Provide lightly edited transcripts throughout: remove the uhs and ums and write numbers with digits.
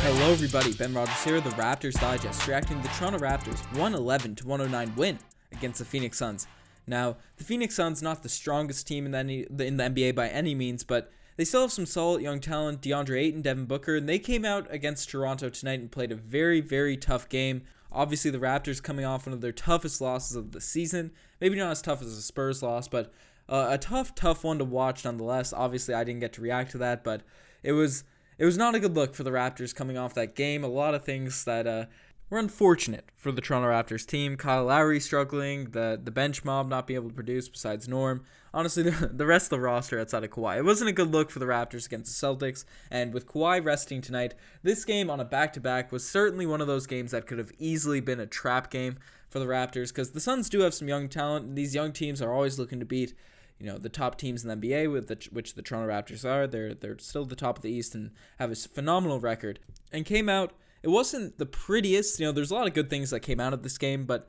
Hello everybody, Ben Rogers here, the Raptors Digest, reacting to the Toronto Raptors 111-109 win against the Phoenix Suns. Now, the Phoenix Suns not the strongest team in the NBA by any means, but they still have some solid young talent, DeAndre Ayton, Devin Booker, and they came out against Toronto tonight and played a very, very tough game. Obviously, the Raptors coming off one of their toughest losses of the season. Maybe not as tough as a Spurs loss, but a tough one to watch nonetheless. Obviously, I didn't get to react to that, but it was not a good look for the Raptors coming off that game. A lot of things that were unfortunate for the Toronto Raptors team. Kyle Lowry struggling, the bench mob not being able to produce besides Norm. Honestly, the rest of the roster outside of Kawhi. It wasn't a good look for the Raptors against the Celtics. And with Kawhi resting tonight, this game on a back-to-back was certainly one of those games that could have easily been a trap game for the Raptors, because the Suns do have some young talent, and these young teams are always looking to beat the top teams in the NBA, which the Toronto Raptors are. They're still the top of the East and have a phenomenal record. And came out, it wasn't the prettiest. There's a lot of good things that came out of this game, but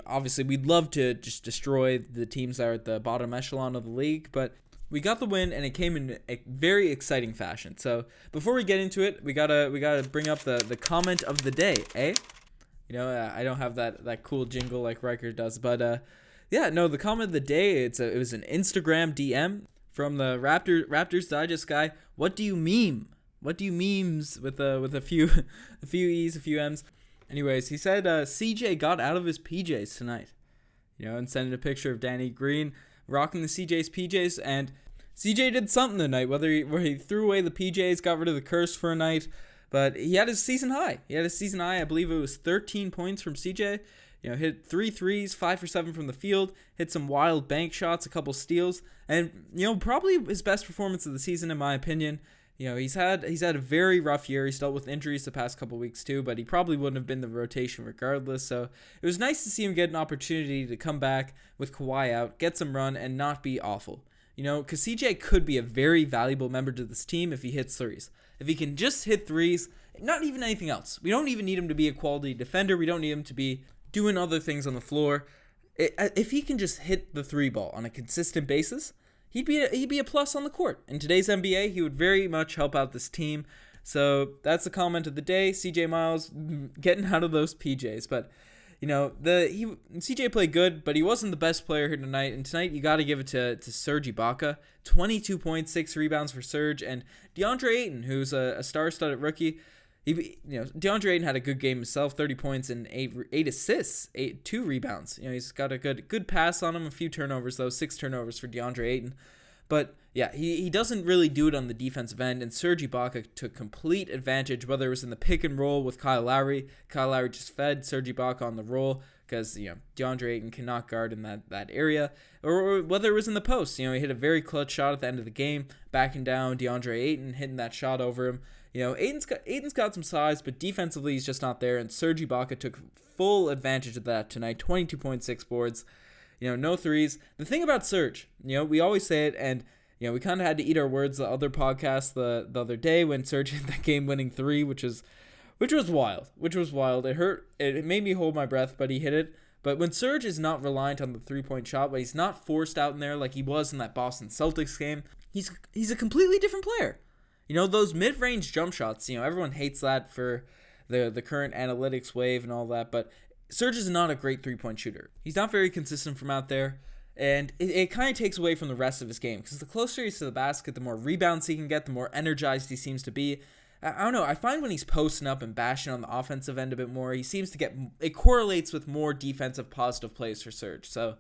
obviously we'd love to just destroy the teams that are at the bottom echelon of the league. But we got the win, and it came in a very exciting fashion. So before we get into it, we gotta bring up the comment of the day, eh? I don't have that cool jingle like Riker does, but the comment of the day, it was an Instagram DM from the Raptors Digest guy. What do you meme? What do you memes with a few E's, a few M's? Anyways, he said CJ got out of his PJs tonight. And sent a picture of Danny Green rocking the CJ's PJs, and CJ did something tonight, where he threw away the PJs, got rid of the curse for a night, but he had his season high. I believe it was 13 points from CJ. Hit 3 threes, 5 for 7 from the field, hit some wild bank shots, a couple steals, and probably his best performance of the season in my opinion. He's had a very rough year. He's dealt with injuries the past couple weeks too, but he probably wouldn't have been the rotation regardless. So it was nice to see him get an opportunity to come back with Kawhi out, get some run, and not be awful. Because CJ could be a very valuable member to this team if he hits threes. If he can just hit threes, not even anything else. We don't even need him to be a quality defender. We don't need him to be doing other things on the floor. If he can just hit the three ball on a consistent basis, he'd be a plus on the court. In today's NBA, he would very much help out this team. So that's the comment of the day. CJ Miles getting out of those PJs, but CJ played good, but he wasn't the best player here tonight. And tonight you got to give it to Serge Ibaka. 22 points, 6 rebounds for Serge, and DeAndre Ayton, who's a star-studded rookie. DeAndre Ayton had a good game himself, 30 points and 8 assists, 2 rebounds. He's got a good pass on him, a few turnovers though, 6 turnovers for DeAndre Ayton. But yeah, he doesn't really do it on the defensive end, and Serge Ibaka took complete advantage, whether it was in the pick and roll with Kyle Lowry. Kyle Lowry just fed Serge Ibaka on the roll because DeAndre Ayton cannot guard in that area, or whether it was in the post. He hit a very clutch shot at the end of the game, backing down DeAndre Ayton, hitting that shot over him. Ayton's got some size, but defensively he's just not there, and Serge Ibaka took full advantage of that tonight. 22.6 boards, no threes. The thing about Serge, we always say it, and we kind of had to eat our words the other podcast the other day when Serge hit that game-winning 3, which was wild. It hurt. It made me hold my breath, but he hit it. But when Serge is not reliant on the three-point shot, but he's not forced out in there like he was in that Boston Celtics game, he's a completely different player. Those mid-range jump shots, everyone hates that for the current analytics wave and all that, but Serge is not a great three-point shooter. He's not very consistent from out there, and it kind of takes away from the rest of his game, because the closer he's to the basket, the more rebounds he can get, the more energized he seems to be. I don't know, I find when he's posting up and bashing on the offensive end a bit more, he seems to it correlates with more defensive positive plays for Serge. So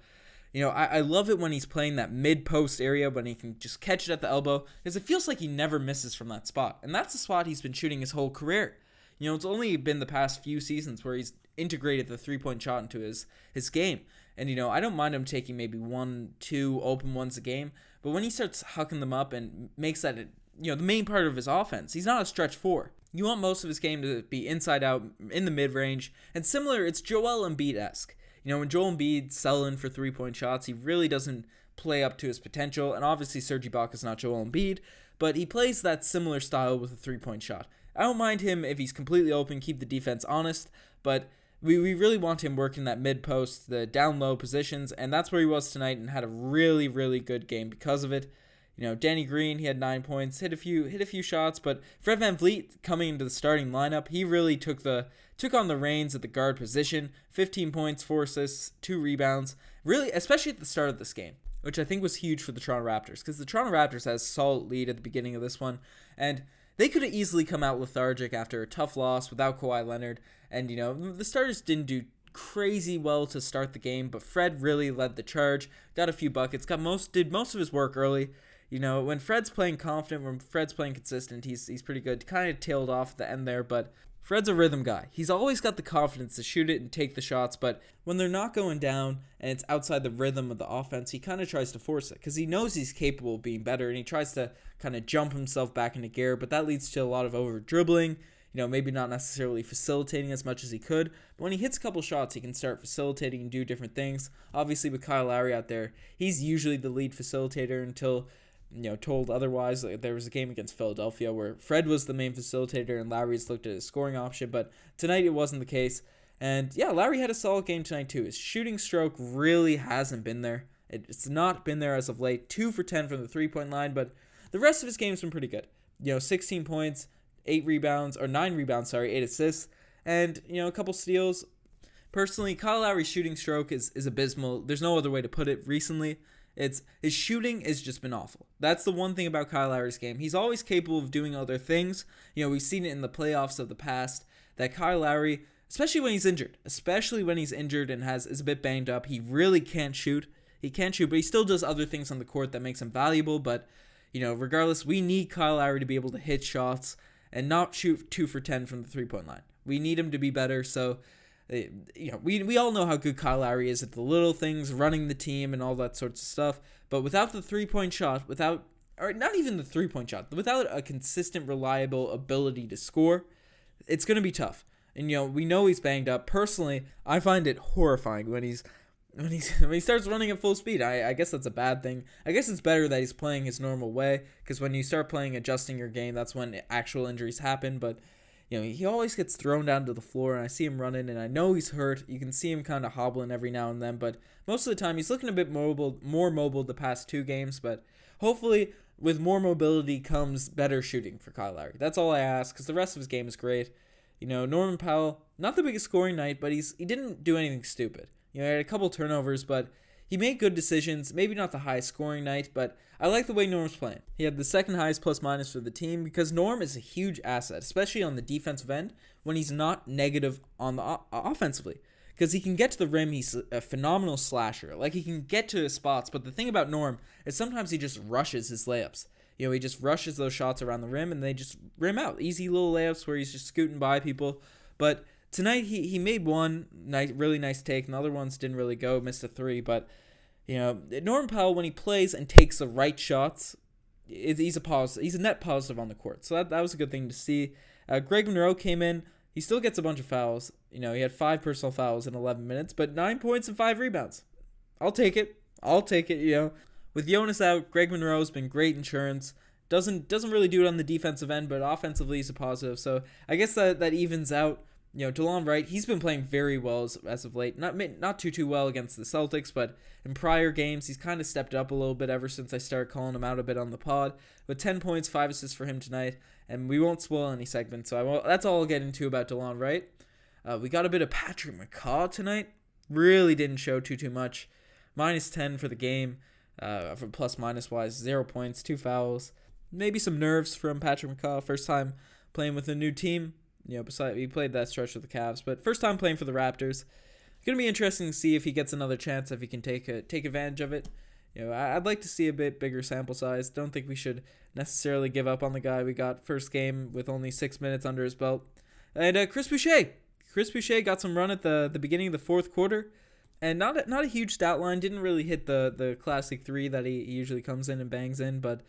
I love it when he's playing that mid-post area, when he can just catch it at the elbow, because it feels like he never misses from that spot. And that's the spot he's been shooting his whole career. It's only been the past few seasons where he's integrated the three-point shot into his game. And, I don't mind him taking maybe 1-2 open ones a game, but when he starts hucking them up and makes that, the main part of his offense, he's not a stretch 4. You want most of his game to be inside out, in the mid-range. And similar, it's Joel Embiid-esque. When Joel Embiid's selling for three-point shots, he really doesn't play up to his potential. And obviously, Serge Ibaka is not Joel Embiid, but he plays that similar style with a three-point shot. I don't mind him if he's completely open, keep the defense honest, but we really want him working that mid-post, the down-low positions, and that's where he was tonight and had a really, really good game because of it. Danny Green, he had 9 points, hit a few shots, but Fred VanVleet coming into the starting lineup, he really took on the reins at the guard position. 15 points, 4 assists, 2 rebounds. Really, especially at the start of this game, which I think was huge for the Toronto Raptors, because the Toronto Raptors had a solid lead at the beginning of this one, and they could have easily come out lethargic after a tough loss without Kawhi Leonard, and the starters didn't do crazy well to start the game, but Fred really led the charge, got a few buckets, did most of his work early. When Fred's playing confident, when Fred's playing consistent, he's pretty good. Kind of tailed off at the end there, but Fred's a rhythm guy. He's always got the confidence to shoot it and take the shots, but when they're not going down and it's outside the rhythm of the offense, he kind of tries to force it because he knows he's capable of being better, and he tries to kind of jump himself back into gear, but that leads to a lot of over-dribbling, maybe not necessarily facilitating as much as he could, but when he hits a couple shots, he can start facilitating and do different things. Obviously, with Kyle Lowry out there, he's usually the lead facilitator until told otherwise. There was a game against Philadelphia where Fred was the main facilitator and Lowry's looked at his scoring option, but tonight it wasn't the case. And yeah, Lowry had a solid game tonight too. His shooting stroke really hasn't been there. It's not been there as of late. 2 for 10 from the 3-point line, but the rest of his game's been pretty good. 16 points, 9 rebounds, 8 assists, and a couple steals. Personally, Kyle Lowry's shooting stroke is abysmal. There's no other way to put it recently. His shooting has just been awful. That's the one thing about Kyle Lowry's game. He's always capable of doing other things. We've seen it in the playoffs of the past that Kyle Lowry, especially when he's injured and is a bit banged up, he really can't shoot. He can't shoot, but he still does other things on the court that makes him valuable. But, regardless, we need Kyle Lowry to be able to hit shots and not shoot 2 for 10 from the 3-point line. We need him to be better, so we all know how good Kyle Lowry is at the little things, running the team and all that sorts of stuff. But without the 3-point shot, without a consistent, reliable ability to score, it's going to be tough. And we know he's banged up. Personally, I find it horrifying when he starts running at full speed. I guess that's a bad thing. I guess it's better that he's playing his normal way, because when you start playing adjusting your game, that's when actual injuries happen. But he always gets thrown down to the floor, and I see him running, and I know he's hurt. You can see him kind of hobbling every now and then, but most of the time he's looking a bit more mobile the past 2 games, but hopefully with more mobility comes better shooting for Kyle Lowry. That's all I ask, because the rest of his game is great. Norman Powell, not the biggest scoring night, but he didn't do anything stupid. He had a couple turnovers, but he made good decisions. Maybe not the highest scoring night, but I like the way Norm's playing. He had the second highest plus-minus for the team because Norm is a huge asset, especially on the defensive end when he's not negative on the offensively. Because he can get to the rim, he's a phenomenal slasher. He can get to his spots, but the thing about Norm is sometimes he just rushes his layups. He just rushes those shots around the rim, and they just rim out. Easy little layups where he's just scooting by people. But tonight he made one really nice take, and the other ones didn't really go, missed a 3. But Norman Powell, when he plays and takes the right shots, he's a positive. He's a net positive on the court. So that was a good thing to see. Greg Monroe came in. He still gets a bunch of fouls. He had 5 personal fouls in 11 minutes, but 9 points and 5 rebounds. I'll take it. With Jonas out, Greg Monroe's been great insurance. Doesn't really do it on the defensive end, but offensively he's a positive. So I guess that evens out. DeLon Wright, he's been playing very well as of late. Not too well against the Celtics, but in prior games, he's kind of stepped up a little bit ever since I started calling him out a bit on the pod. With 10 points, 5 assists for him tonight, and we won't spoil any segments, so that's all I'll get into about DeLon Wright. We got a bit of Patrick McCaw tonight. Really didn't show too much. -10 for the game, for plus-minus wise, 0 points, 2 fouls. Maybe some nerves from Patrick McCaw. First time playing with a new team. Besides he played that stretch with the Cavs, but first time playing for the Raptors. It's gonna be interesting to see if he gets another chance, if he can take advantage of it. I'd like to see a bit bigger sample size. Don't think we should necessarily give up on the guy. We got first game with only 6 minutes under his belt, and Chris Boucher got some run at the beginning of the 4th quarter, and not a huge stat line. Didn't really hit the classic 3 that he usually comes in and bangs in, but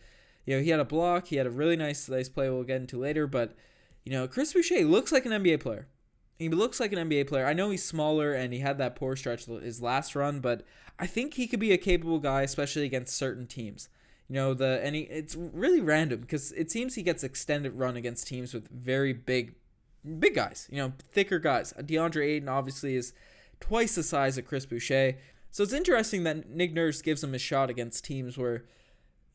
he had a block. He had a really nice play we'll get into later, but. Chris Boucher looks like an NBA player. He looks like an NBA player. I know he's smaller and he had that poor stretch his last run, but I think he could be a capable guy, especially against certain teams. It's really random because it seems he gets extended run against teams with very big guys. Thicker guys. DeAndre Ayton obviously is twice the size of Chris Boucher, so it's interesting that Nick Nurse gives him a shot against teams where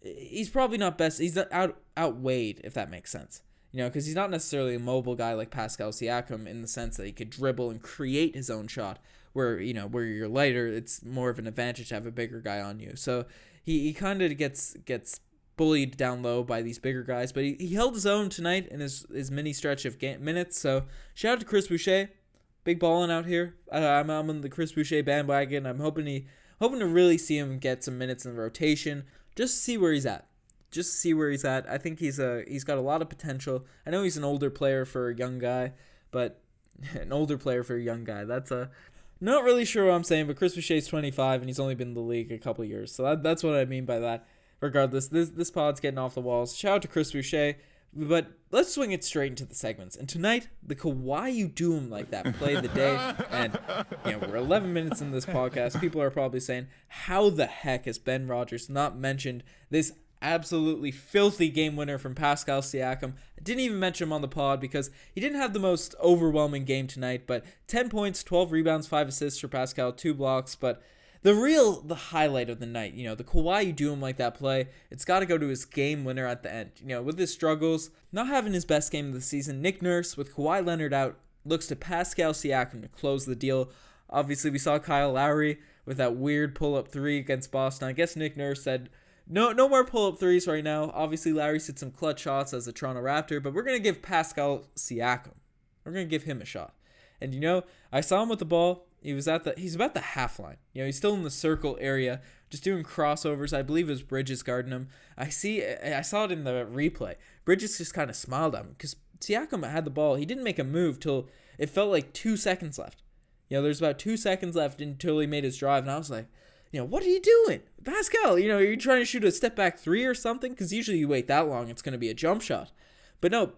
he's probably not best. He's not outweighed, if that makes sense. Because he's not necessarily a mobile guy like Pascal Siakam in the sense that he could dribble and create his own shot. Where you're lighter, it's more of an advantage to have a bigger guy on you. So he kind of gets bullied down low by these bigger guys, but he held his own tonight in his mini stretch of minutes. So shout out to Chris Boucher, big balling out here. I'm on the Chris Boucher bandwagon. I'm hoping to really see him get some minutes in the rotation, just to see where he's at. I think he's got a lot of potential. I know he's an older player for a young guy, but that's not really sure what I'm saying, but Chris Boucher's 25 and he's only been in the league a couple years. So that's what I mean by that. Regardless, this pod's getting off the walls. Shout out to Chris Boucher. But let's swing it straight into the segments. And tonight, the Kawhi You Do Him Like That play of the day. And we're 11 minutes into this podcast. People are probably saying, how the heck has Ben Rodgers not mentioned this absolutely filthy game winner from Pascal Siakam? I didn't even mention him on the pod because he didn't have the most overwhelming game tonight, but 10 points, 12 rebounds, 5 assists for Pascal, 2 blocks. But the highlight of the night, the Kawhi You Do Him Like That play, it's got to go to his game winner at the end. With his struggles, not having his best game of the season, Nick Nurse, with Kawhi Leonard out, looks to Pascal Siakam to close the deal. Obviously, we saw Kyle Lowry with that weird pull-up 3 against Boston. I guess Nick Nurse said, no more pull-up 3s right now. Obviously, Lowry's hit some clutch shots as a Toronto Raptor, but we're going to give Pascal Siakam. We're going to give him a shot. And, I saw him with the ball. He's about the half line. He's still in the circle area, just doing crossovers. I believe it was Bridges guarding him. I saw it in the replay. Bridges just kind of smiled at him because Siakam had the ball. He didn't make a move till it felt like 2 seconds left. There's about 2 seconds left until he made his drive, and I was like, what are you doing? Pascal, are you trying to shoot a step back 3 or something? Because usually you wait that long, it's going to be a jump shot. But no,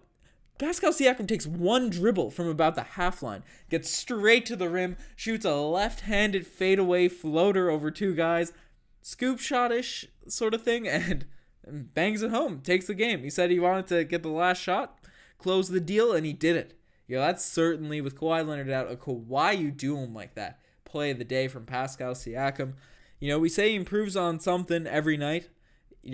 Pascal Siakam takes one dribble from about the half line, gets straight to the rim, shoots a left-handed fadeaway floater over 2 guys, scoop shot-ish sort of thing, and bangs it home, takes the game. He said he wanted to get the last shot, close the deal, and he did it. That's certainly, with Kawhi Leonard out, a Kawhi You Do Him Like That play of the day from Pascal Siakam. We say he improves on something every night.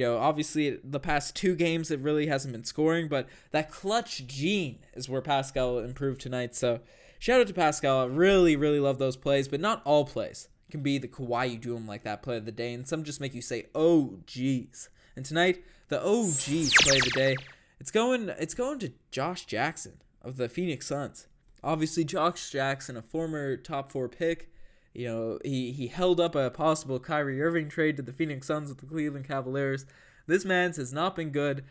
Obviously the past 2 games it really hasn't been scoring, but that clutch gene is where Pascal improved tonight. So shout out to Pascal. I really, really love those plays, but not all plays can be the Kawhi You Do Him Like That play of the day, and some just make you say, oh geez. And tonight, the oh geez play of the day, it's going to Josh Jackson of the Phoenix Suns. Obviously Josh Jackson, a former top 4 pick. He held up a possible Kyrie Irving trade to the Phoenix Suns with the Cleveland Cavaliers. This man has not been good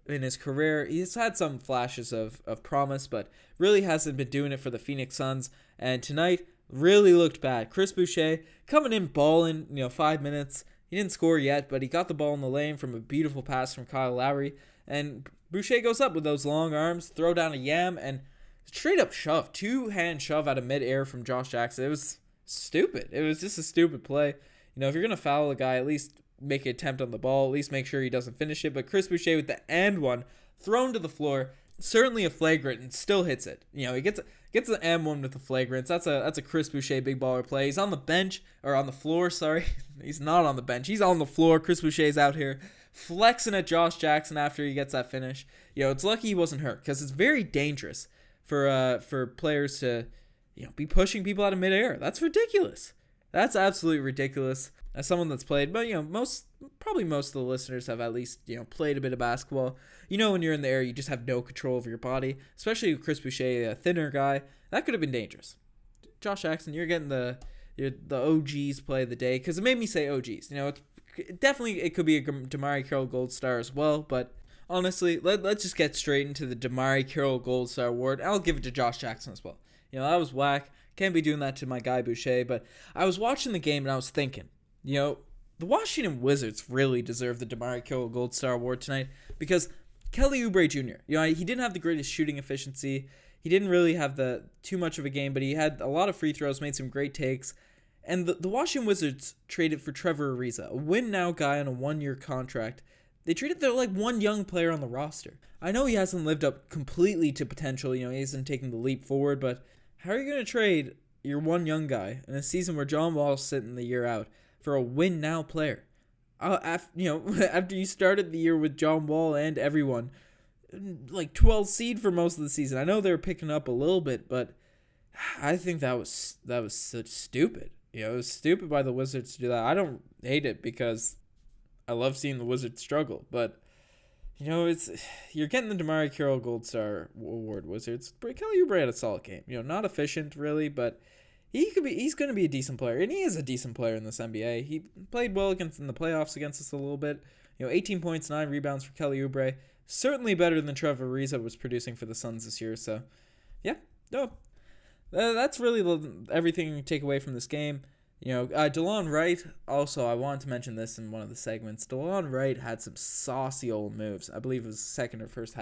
in his career. He's had some flashes of promise, but really hasn't been doing it for the Phoenix Suns. And tonight, really looked bad. Chris Boucher coming in balling, 5 minutes. He didn't score yet, but he got the ball in the lane from a beautiful pass from Kyle Lowry. And Boucher goes up with those long arms, throw down a yam, and straight up shove. 2-hand shove out of midair from Josh Jackson. It was stupid. It was just a stupid play. If you're going to foul a guy, at least make an attempt on the ball. At least make sure he doesn't finish it. But Chris Boucher with the and one thrown to the floor. Certainly a flagrant and still hits it. He gets the M1 with the flagrants. That's a Chris Boucher big baller play. He's on the bench, or on the floor, sorry. He's not on the bench. He's on the floor. Chris Boucher's out here flexing at Josh Jackson after he gets that finish. It's lucky he wasn't hurt because it's very dangerous for players to be pushing people out of midair. That's ridiculous. That's absolutely ridiculous. As someone that's played, but most of the listeners have at least played a bit of basketball. When you're in the air, you just have no control over your body. Especially with Chris Boucher, a thinner guy, that could have been dangerous. Josh Jackson, you're getting the OGs play of the day because it made me say OGs. It could be a Damari Carroll Gold Star as well, but honestly, let's just get straight into the Damari Carroll Gold Star award. I'll give it to Josh Jackson as well. That was whack. Can't be doing that to my guy Boucher, but I was watching the game and I was thinking, the Washington Wizards really deserve the Damari Carroll Gold Star Award tonight because Kelly Oubre Jr., he didn't have the greatest shooting efficiency. He didn't really have too much of a game, but he had a lot of free throws, made some great takes. And the Washington Wizards traded for Trevor Ariza, a win-now guy on a 1-year contract. They traded their one young player on the roster. I know he hasn't lived up completely to potential, he hasn't taken the leap forward, but how are you going to trade your one young guy in a season where John Wall's sitting the year out for a win-now player? after you started the year with John Wall and everyone, like 12th seed for most of the season. I know they were picking up a little bit, but I think that was such stupid. It was stupid by the Wizards to do that. I don't hate it because I love seeing the Wizards struggle, but it's you're getting the DeMar Carroll Gold Star Award, Wizards. Kelly Oubre had a solid game. Not efficient really, but he's going to be a decent player, and he is a decent player in this NBA. He played well in the playoffs against us a little bit. 18 points, 9 rebounds for Kelly Oubre. Certainly better than Trevor Ariza was producing for the Suns this year. So, yeah, no, that's really everything you take away from this game. DeLon Wright, also, I wanted to mention this in one of the segments. DeLon Wright had some saucy old moves. I believe it was second or first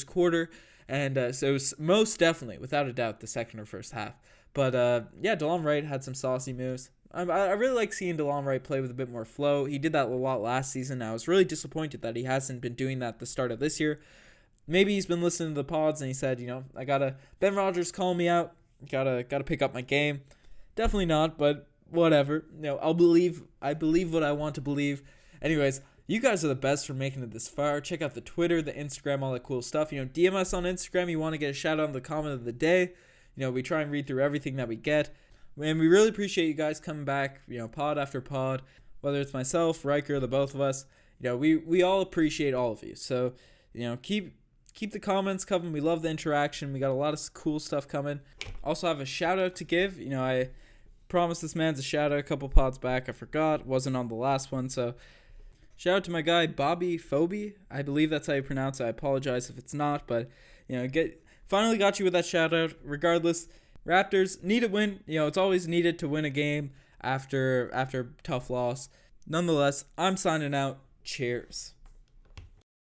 quarter. And so it was most definitely, without a doubt, the second or first half. But, DeLon Wright had some saucy moves. I really like seeing DeLon Wright play with a bit more flow. He did that a lot last season. I was really disappointed that he hasn't been doing that at the start of this year. Maybe he's been listening to the pods and he said, Ben Rogers calling me out. Gotta pick up my game. Definitely not, but whatever. I believe what I want to believe. Anyways, you guys are the best for making it this far. Check out the Twitter, the Instagram, all that cool stuff. DM us on Instagram. You want to get a shout out on the comment of the day. We try and read through everything that we get. And we really appreciate you guys coming back, pod after pod, whether it's myself, Riker, the both of us. We all appreciate all of you. So, keep the comments coming. We love the interaction. We got a lot of cool stuff coming. Also have a shout out to give. I promised this man's a shout out a couple pods back. I forgot. Wasn't on the last one. So shout out to my guy, Bobby Phoebe. I believe that's how you pronounce it. I apologize if it's not, but finally got you with that shout out. Regardless, Raptors need a win. It's always needed to win a game after tough loss. Nonetheless, I'm signing out. Cheers.